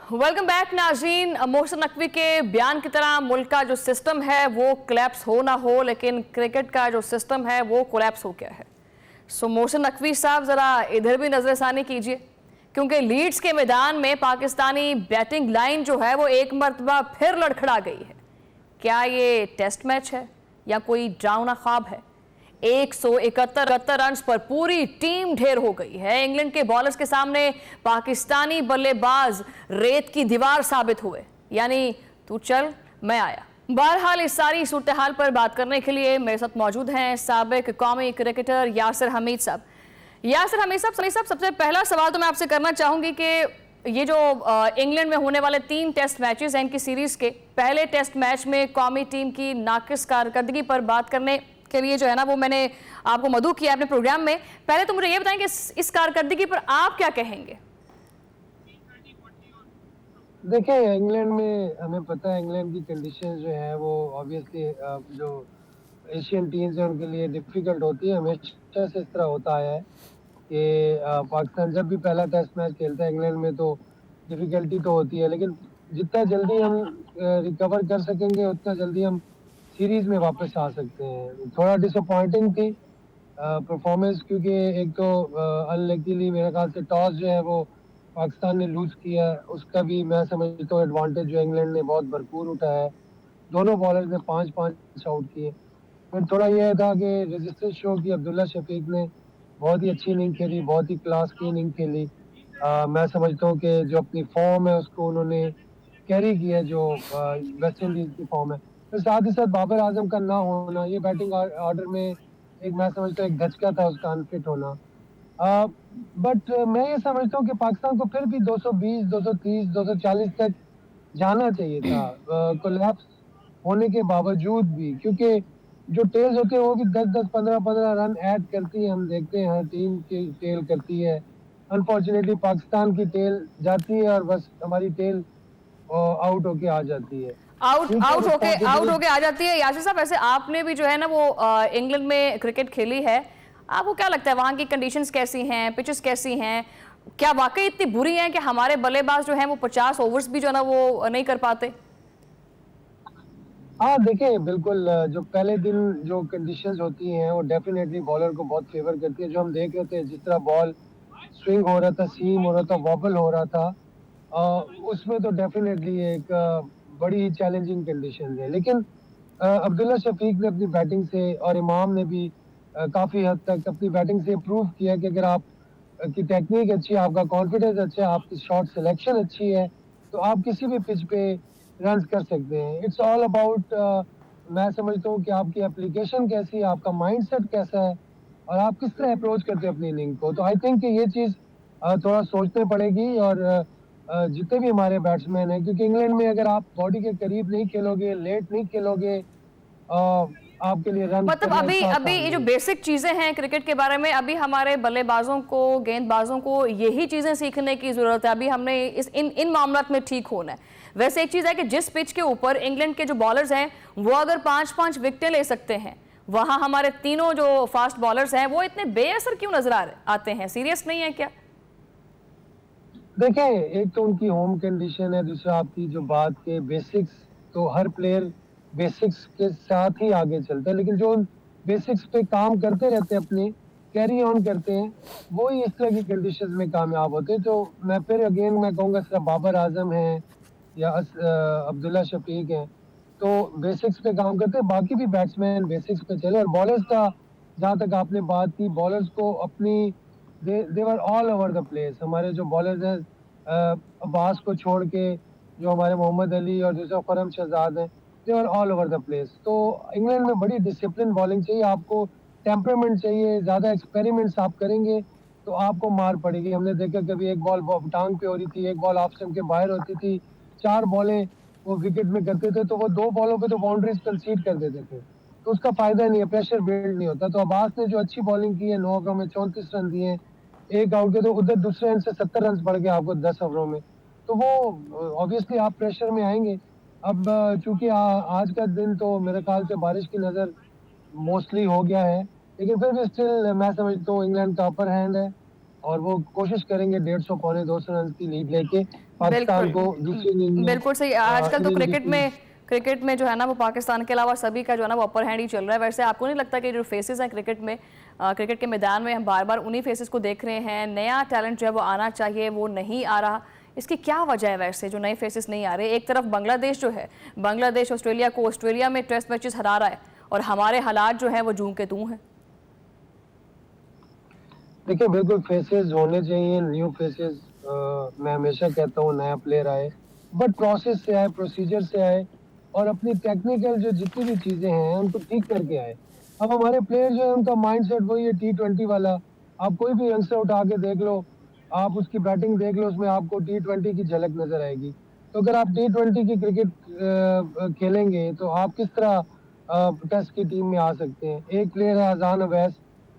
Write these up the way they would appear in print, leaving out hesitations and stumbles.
Welcome back नाज़रीन। मोहसिन नकवी के बयान की तरह मुल्क का जो सिस्टम है वो कोलैप्स हो ना हो, लेकिन क्रिकेट का जो सिस्टम है वो कोलैप्स हो गया है। सो मोहसिन नकवी साहब ज़रा इधर भी नज़रसानी कीजिए, क्योंकि लीड्स के मैदान में पाकिस्तानी बैटिंग लाइन जो है वो एक मरतबा फिर लड़खड़ा गई है। क्या ये टेस्ट मैच है या कोई डरावना ख्वाब है? 171 रन पर पूरी टीम ढेर हो गई है। इंग्लैंड के बॉलर्स के सामने पाकिस्तानी बल्लेबाज रेत की दीवार साबित हुए, यानी तू चल मैं आया। बहरहाल इस सारी सूरत हाल पर बात करने के लिए मेरे साथ मौजूद हैं साबिक कौमी क्रिकेटर यासिर हमीद साहब। यासिर हमीद साहब, सबसे पहला सवाल तो मैं आपसे करना चाहूंगी कि ये जो इंग्लैंड में होने वाले 3 टेस्ट मैचेस हैं इनकी सीरीज के पहले टेस्ट मैच में कौमी टीम की नाकिस कारकर्दगी पर बात करने के लिए जो है ना वो मैंने आपको मदऊ किया अपने प्रोग्राम में। पहले तो मुझे ये बताएं कि इस कारकर्दगी पर आप क्या कहेंगे? देखिए, इंग्लैंड में हमें पता है इंग्लैंड की कंडीशन जो है वो ऑब्वियसली जो एशियन टीम्स हैं उनके लिए डिफिकल्ट होती है। हमेशा से इस तरह होता आया है कि पाकिस्तान जब भी पहला टेस्ट मैच खेलता है इंग्लैंड में तो डिफिकल्टी तो होती है, लेकिन जितना जल्दी हम रिकवर कर सकेंगे उतना जल्दी हम सीरीज में वापस आ सकते हैं। थोड़ा डिसअपॉइंटिंग थी परफॉर्मेंस, क्योंकि एक तो अनलकीली मेरे ख्याल से टॉस जो है वो पाकिस्तान ने लूज किया, उसका भी मैं समझता हूँ एडवांटेज जो इंग्लैंड ने बहुत भरपूर उठाया है। दोनों बॉलर्स ने 5-5 आउट किए, पर थोड़ा यह था कि रेजिस्टेंस शो की अब्दुल्ला शफीक ने बहुत ही अच्छी इनिंग खेली, बहुत ही क्लास की इनिंग खेली। मैं समझता हूँ कि जो अपनी फॉर्म है उसको उन्होंने कैरी किया, जो वेस्ट इंडीज की फॉर्म है। तो साथ ही साथ बाबर आजम का ना होना, ये बैटिंग ऑर्डर में एक मैं समझता हूँ एक धचका था उसका अनफिट होना। बट मैं ये समझता हूँ कि पाकिस्तान को फिर भी 220, 230, 240 तक जाना चाहिए था कोलैप्स होने के बावजूद भी, क्योंकि जो टेल्स होते हैं वो भी 10-10, 15-15 रन ऐड करती है। हम देखते हैं हर टीम की टेल करती है। अनफॉर्चुनेटली पाकिस्तान की टेल जाती है और बस हमारी टेल आउट होके आ जाती है। आउट ठीक है, आउट होके आ जाती है। यासिर साहब, ऐसे आपने भी जो है ना वो इंग्लैंड में क्रिकेट खेली है, आपको क्या लगता है वहां की कंडीशंस कैसी हैं, पिचेस कैसी हैं? क्या वाकई इतनी बुरी हैं कि हमारे बल्लेबाज जो हैं वो 50 ओवर्स भी जो है ना वो नहीं कर पाते? हाँ, देखिए बिल्कुल जो पहले दिन जो कंडीशंस होती हैं वो डेफिनेटली बॉलर को बहुत फेवर करती है। जो हम देख रहे थे जिस तरह बॉल स्विंग हो रहा था, सीम हो रहा था, वॉबल हो रहा था, उसमें तो डेफिनेटली एक बड़ी ही चैलेंजिंग कंडीशन है। लेकिन अब्दुल्ला शफीक ने अपनी बैटिंग से और इमाम ने भी काफ़ी हद तक अपनी बैटिंग से प्रूव किया कि अगर आप की टेक्निक अच्छी है, आपका कॉन्फिडेंस अच्छा है, आपकी शॉट सिलेक्शन अच्छी है, तो आप किसी भी पिच पे रन कर सकते हैं। इट्स ऑल अबाउट मैं समझता हूँ कि आपकी एप्लीकेशन कैसी है, आपका माइंडसेट कैसा है और आप किस तरह अप्रोच करते हैं अपनी इनिंग को। तो आई थिंक कि ये चीज़ थोड़ा सोचने पड़ेगी। और जितने भी हमारे बैट्समैन हैं, क्योंकि इंग्लैंड में अगर आप बॉडी के करीब नहीं खेलोगे, लेट नहीं खेलोगे, आपके लिए रन मतलब करना अभी इतना अभी आसान ये जो नहीं है। बेसिक चीजें हैं क्रिकेट के बारे में, अभी हमारे बल्लेबाजों को, गेंदबाजों को यही चीजें सीखने की जरूरत है। अभी हमने इन मामलों में ठीक होना है। वैसे एक चीज है कि जिस पिच के ऊपर इंग्लैंड के जो बॉलर्स हैं वो अगर 5-5 विकेटें ले सकते हैं, वहां हमारे तीनों जो फास्ट बॉलर्स हैं वो इतने बेअसर क्यों नजर आते हैं? सीरियस नहीं है क्या? देखें, एक तो उनकी होम कंडीशन है, दूसरा आपकी जो बात के बेसिक्स, तो हर प्लेयर बेसिक्स के साथ ही आगे चलता है, लेकिन जो बेसिक्स पे काम करते रहते हैं, अपने कैरी ऑन करते हैं, वो ही इस तरह की कंडीशंस में कामयाब होते हैं। तो मैं फिर अगेन मैं कहूँगा सिर्फ बाबर आजम हैं या अब्दुल्ला शफीक हैं, तो बेसिक्स पे काम करते हैं। बाकी भी बैट्समैन बेसिक्स पे चले। और बॉलर्स का जहाँ तक आपने बात की, बॉलर्स को अपनी they were all over the place. हमारे जो बॉलर्स हैं अब्बास को छोड़ के, जो हमारे मोहम्मद अली और दूसरा फरम शहजाद हैं, they were all over the place. तो इंग्लैंड में बड़ी डिसिप्लिन बॉलिंग चाहिए आपको, टेम्परामेंट चाहिए। ज़्यादा एक्सपेरिमेंट्स आप करेंगे तो आपको मार पड़ेगी। हमने देखा कभी एक बॉल टांग पे हो रही थी, एक बॉल ऑफ स्टंप के बाहर होती थी, 4 बॉलें वो विकेट में करते थे, तो वो 2 बॉलों पे तो बाउंड्रीज कंसीड कर देते थे, तो उसका फायदा नहीं है, प्रेशर बिल्ड नहीं होता। तो अब्बास ने जो अच्छी बॉलिंग की है, 9 ओवरों में 34 रन दिए, एक आउट के, तो उधर दूसरे एंड से 70 रन पड़ गए आपको 10 ओवरों में, तो वो ऑब्वियसली आप प्रेशर में आएंगे। अब चूंकि आज का दिन तो मेरे ख्याल से बारिश की नज़र मोस्टली हो गया है, लेकिन फिर भी स्टिल मैं समझता हूँ इंग्लैंड का अपर हैंड है और वो कोशिश करेंगे 150 पौने 200 रन की लीड लेके पाकिस्तान को दूसरी इनिंग में बिल्कुल सही। आजकल तो क्रिकेट में जो है ना वो पाकिस्तान के अलावा सभी का जो है ना वो अपर हैंड ही चल रहा है। वैसे आपको नहीं लगता कि जो फेसेस हैं क्रिकेट के मैदान में हम बार बार उन्हीं फेसेस को देख रहे हैं, नया टैलेंट जो है वो आना चाहिए वो नहीं आ रहा, इसकी क्या वजह है वैसे जो नए फेसेस नहीं आ रहे? एक तरफ बांग्लादेश जो है, बांग्लादेश ऑस्ट्रेलिया में टेस्ट मैचेस हरा रहा है और हमारे हालात जो है वो जूं के तूं हैं। देखिए बिल्कुल फेसेस होने चाहिए, न्यू फेसेस। मैं हमेशा कहता हूँ नया प्लेयर आए, बट प्रोसेस से आए, प्रोसीजर से आए और अपनी टेक्निकल जो जितनी भी चीजें हैं उनको ठीक करके आए। अब हमारे प्लेयर जो है उनका माइंडसेट वही है T20 वाला। आप कोई भी यंगस्टर उठा के देख लो, आप उसकी बैटिंग देख लो, उसमें आपको T20 की झलक नजर आएगी। तो अगर आप T20 की क्रिकेट खेलेंगे तो आप किस तरह टेस्ट की टीम में आ सकते हैं? एक प्लेयर है अजान अवैस,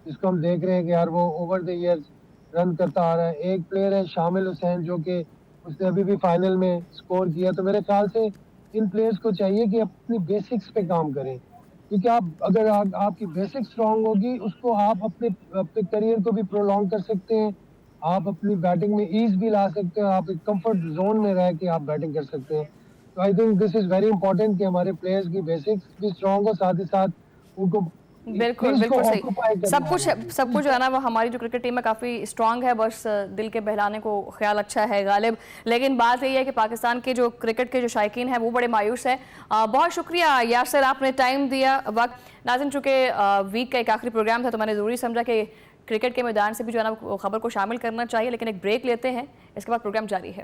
जिसको हम देख रहे हैं कि यार वो ओवर द ईयर्स रन करता आ रहा है। एक प्लेयर है शामिल हुसैन जो कि उसने अभी भी फाइनल में स्कोर किया। तो मेरे ख्याल से इन प्लेयर्स को चाहिए कि अपनी बेसिक्स पे काम करें, क्योंकि अगर आपकी बेसिक स्ट्रांग होगी उसको आप अपने अपने करियर को भी प्रोलॉन्ग कर सकते हैं, आप अपनी बैटिंग में ईज भी ला सकते हैं, आप एक कंफर्ट जोन में रह के आप बैटिंग कर सकते हैं। तो I think this is very important कि हमारे प्लेयर्स की बेसिक्स भी स्ट्रांग हो, साथ ही साथ उनको बिल्कुल सही। सब कुछ जो है ना वो हमारी जो क्रिकेट टीम है काफ़ी स्ट्रांग है, बस दिल के बहलाने को ख्याल अच्छा है गालिब। लेकिन बात यही है कि पाकिस्तान के जो क्रिकेट के जो शायकीन हैं वो बड़े मायूस हैं। बहुत शुक्रिया यासर, आपने टाइम दिया, वक्त। नाज़रीन, चूँकि वीक का एक आखिरी प्रोग्राम था तो मैंने ज़रूरी समझा कि क्रिकेट के मैदान से भी जो है ना खबर को शामिल करना चाहिए, लेकिन एक ब्रेक लेते हैं, इसके बाद प्रोग्राम जारी है।